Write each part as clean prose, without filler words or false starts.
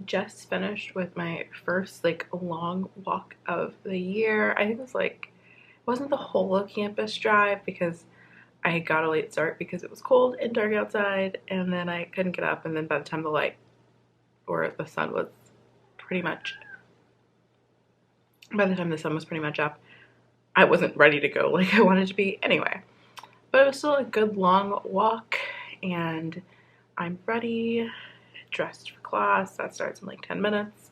just finished with my first like long walk of the year. I think it was like, it wasn't the whole campus drive because I got a late start because it was cold and dark outside, and then I couldn't get up, and then by the time the light or the sun was pretty much, by the time the sun was pretty much up, I wasn't ready to go like I wanted to be anyway. But it was still a good long walk, and I'm ready, dressed for class. That starts in like 10 minutes.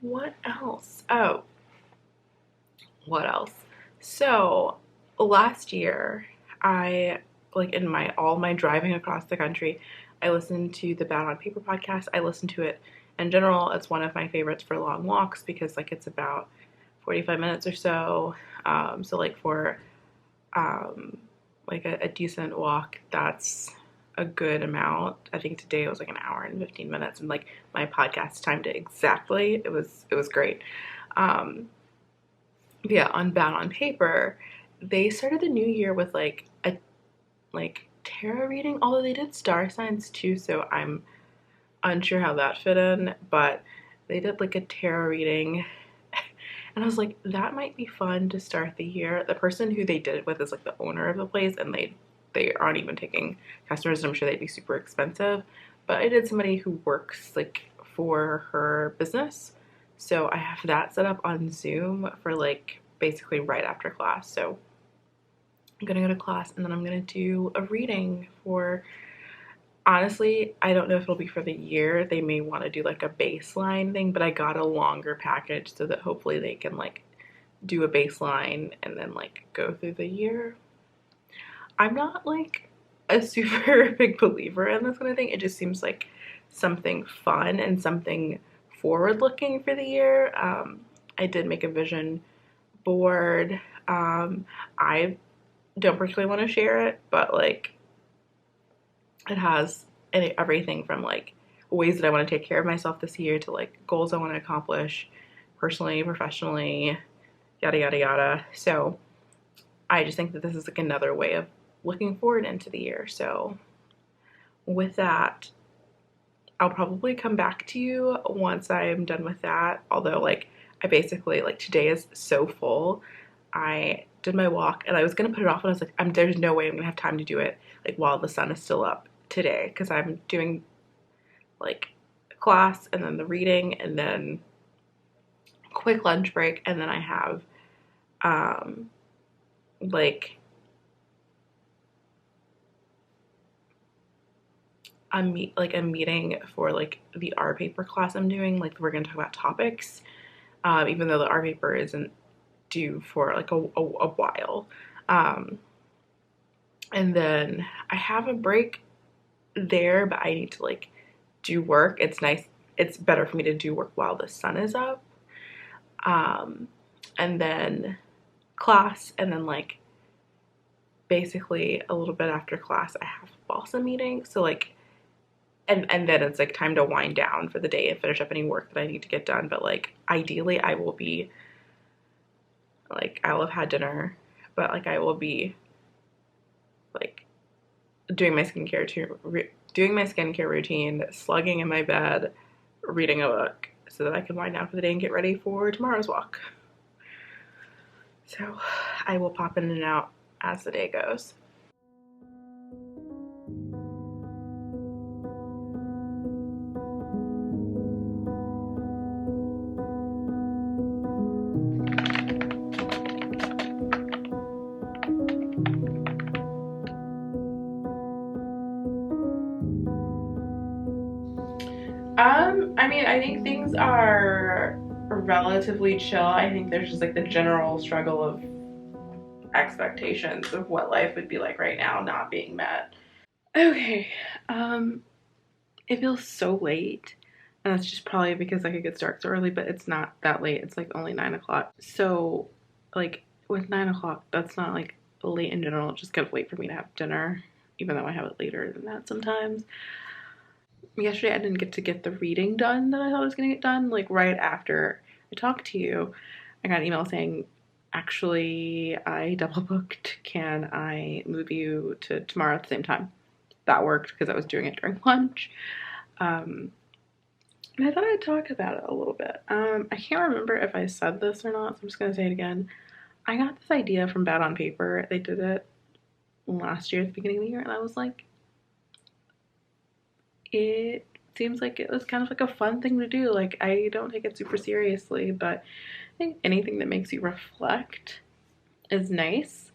What else? Oh, what else? So last year, I like in my all my driving across the country, I listened to the Bound on Paper podcast. I listened to it in general. It's one of my favorites for long walks because like it's about 45 minutes or so. So like for like a decent walk, that's a good amount. I think today it was like an hour and 15 minutes, and like my podcast timed it exactly. It was great. Yeah, on Bound on Paper, they started the new year with like a like tarot reading, although they did star signs too, so I'm unsure how that fit in, but they did like a tarot reading. And I was like, that might be fun to start the year. The person who they did it with is like the owner of the place, and they aren't even taking customers. I'm sure they'd be super expensive. But I did somebody who works like for her business. So I have that set up on Zoom for like basically right after class. So I'm gonna go to class and then I'm gonna do a reading for, honestly, I don't know if it'll be for the year. They may want to do like a baseline thing, but I got a longer package so that hopefully they can like do a baseline and then like go through the year. I'm not like a super big believer in this kind of thing. It just seems like something fun and something forward looking for the year. I did make a vision board. I don't particularly want to share it, but like it has everything from like ways that I want to take care of myself this year to like goals I want to accomplish personally, professionally, yada yada yada. So I just think that this is like another way of looking forward into the year. So with that, I'll probably come back to you once I'm done with that. Although like I basically like today is so full. I did my walk and I was gonna put it off, and I was like, there's no way I'm gonna have time to do it like while the sun is still up today, because I'm doing like class and then the reading and then quick lunch break, and then I have like a meeting for like the art paper class I'm doing. Like we're gonna talk about topics, even though the art paper isn't due for like a while. And then I have a break there, but I need to like do work. It's nice. It's better for me to do work while the sun is up. And then class, and then like basically a little bit after class I have a balsa meeting. So like and then it's like time to wind down for the day and finish up any work that I need to get done. But like ideally I will be like, I will have had dinner, but like I will be like doing my skincare routine, slugging in my bed, reading a book so that I can wind down for the day and get ready for tomorrow's walk. So I will pop in and out as the day goes. I mean, I think things are relatively chill. I think there's just like the general struggle of expectations of what life would be like right now not being met. Okay, it feels so late, and that's just probably because like it gets dark so early, but it's not that late. It's like only 9 o'clock. So like with 9 o'clock, that's not like late in general. It's just kind of late for me to have dinner, even though I have it later than that sometimes. Yesterday I didn't get to get the reading done that I thought I was going to get done. Like right after I talked to you, I got an email saying, actually, I double booked. Can I move you to tomorrow at the same time? that worked because I was doing it during lunch. And I thought I'd talk about it a little bit. I can't remember if I said this or not, so I'm just gonna say it again. I got this idea from Bad on Paper. They did it last year at the beginning of the year, and I was like, it seems like it was kind of like a fun thing to do. Like, I don't take it super seriously, but I think anything that makes you reflect is nice.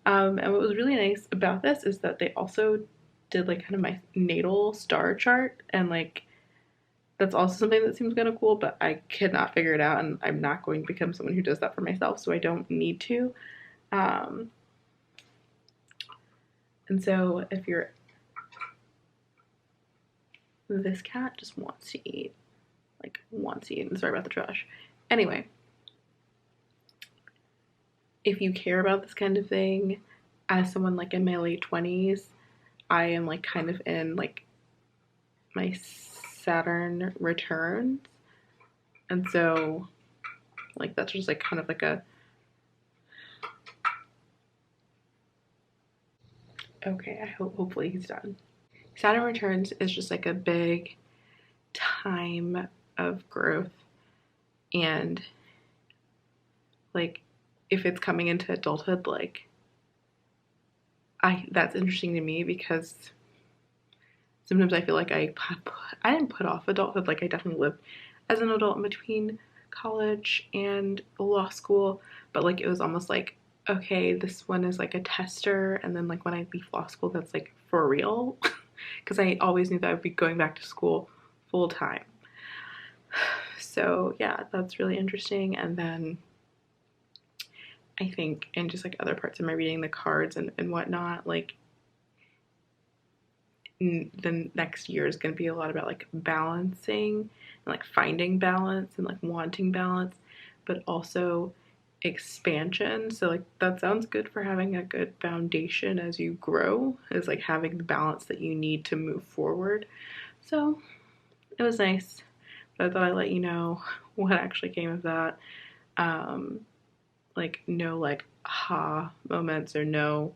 And what was really nice about this is that they also did like kind of my natal star chart, and like that's also something that seems kind of cool, but I could not figure it out, and I'm not going to become someone who does that for myself, so I don't need to. Um, and so if you're, this cat just wants to eat, like wants to eat, and sorry about the trash. Anyway, if you care about this kind of thing, as someone like in my late 20s, I am like kind of in like my Saturn returns. And so like that's just like kind of like a, okay, I hope hopefully he's done. Saturn returns is just like a big time of growth, and like if it's coming into adulthood, like I that's interesting to me because sometimes I feel like I didn't put off adulthood. Like I definitely lived as an adult in between college and law school, but like it was almost like, okay, this one is like a tester, and then like when I leave law school, that's like for real, because I always knew that I would be going back to school full time. So yeah, that's really interesting. And then I think in just like other parts of my reading, the cards and whatnot, like the next year is going to be a lot about like balancing and like finding balance and like wanting balance, but also expansion. So like that sounds good for having a good foundation as you grow, is like having the balance that you need to move forward. So it was nice, but I thought I'd let you know what actually came of that. Um, like no like aha moments, or no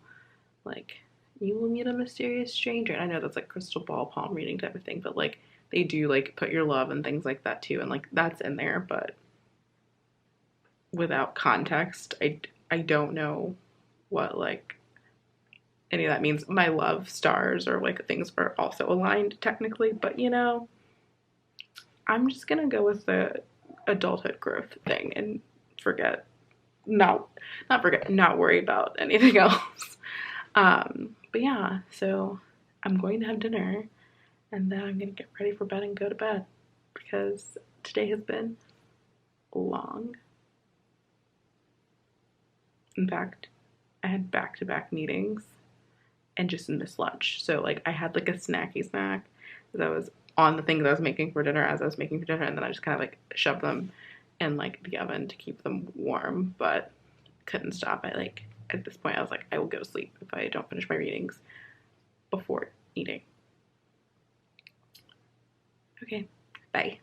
like you will meet a mysterious stranger. And I know that's like crystal ball palm reading type of thing, but like they do like put your love and things like that too, and like that's in there, but without context, I don't know what like any of that means. My love stars or like things are also aligned technically, but you know, I'm just gonna go with the adulthood growth thing and forget not not forget not worry about anything else. But yeah, so I'm going to have dinner, and then I'm gonna get ready for bed and go to bed because today has been long. In fact, I had back-to-back meetings and just missed lunch. So like I had like a snacky snack because I was on the things I was making for dinner as I was making for dinner, and then I just kind of like shoved them in like the oven to keep them warm, but couldn't stop. I like at this point I was like, I will go to sleep if I don't finish my readings before eating. Okay, bye.